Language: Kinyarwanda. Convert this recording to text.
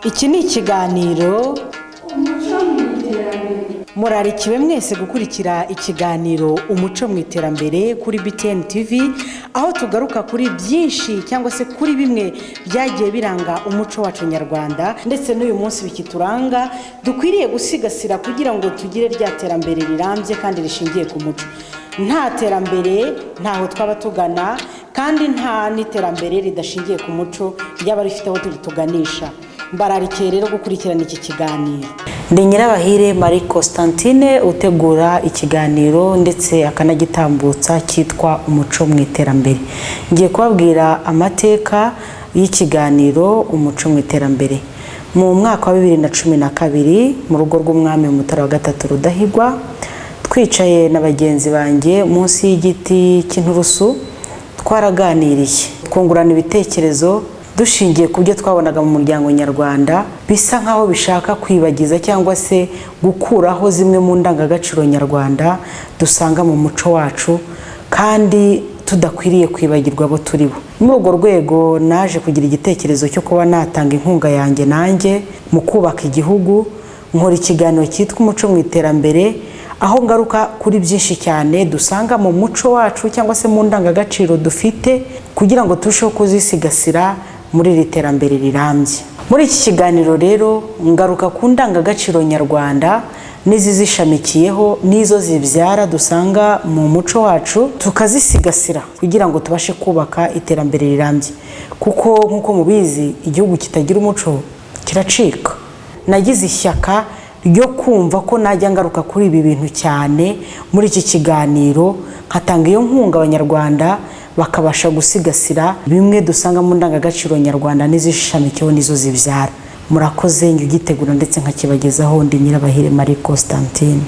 Iki ni ikiganiro murarikiwe mwese gukurikira ikiganiro umuco mu iterambere kuri BTN TV, aho tugaruka kuri byinshi cyangwa se kuri bimwe byagiye biranga umuco wacu nyarwanda, ndetse n'uyu munsi bikituranga dukwiriye gusigasira kugira ngo tugire rya terambere rirambye kandi rishingiye ku muco. Nta terambere ntaho twaba tugana, kandi nta n'iterambere ridashingiye ku muco ryaba rifite aho tuganisha. Mbararikiye rero gukurikirana iki kiganiro. Ndi Nyirabahire Marie Constantine utegura ikiganiro ndetse akanagitambutsa cyitwa umuco mu iterambere. Ngiye kubabwira amateka y'ikiganiro umuco mu iterambere. Mu mwaka wa 2012 mu rugo rw'umwami Mutara wa gatatu Rudahigwa, twicaye na bagenzi banjye munsi y'igiti cy'inturusu, twaraganiriye twungurana ibitekerezo dushingiye ku byo twabonaga mu muryango nyarwanda bisa nkaho bishaka kwibagiza cyangwa se gukuraho zimwe mu ndangagaciro nyarwanda dusanga mu muco wacu, kandi tudakwiriye kwibagirwa abo turi bo. Muri urwo rwego naje kugira igitekerezo cyo kuba natanga inkunga yanjye nanjye mu kubaka igihugu, nkora ikiganiro cyitwa umuco mu iterambere, aho ngaruka kuri byinshi cyane dusanga mu muco wacu cyangwa se mu ndangagaciro dufite, kugira ngo turusheho kuzisigasira muri iri terambere rirambye. Muri iki kiganiro rero ngaruka ku ndangagaciro nyarwanda n'izizishamikiyeho n'izo zibyara dusanga mu muco wacu, tukazisigasira kugira ngo tubashe kubaka iterambere rirambye, kuko nk'uko mubizi igihugu kitagira umuco kiracika. Nagize ishyaka ryo kumva ko najya ngaruka kuri ibi bintu cyane muri iki kiganiro, nkatanga iyo nkunga abanyarwanda bakabasha gusigasira bimwe dusanga mu ndangagaciro nyarwanda n'izishamikiyeho n'izo zibyara. Murakoze, njye ugitegura ndetse nkakibagezaho. Ndi Nyirabahire Marie Constantine.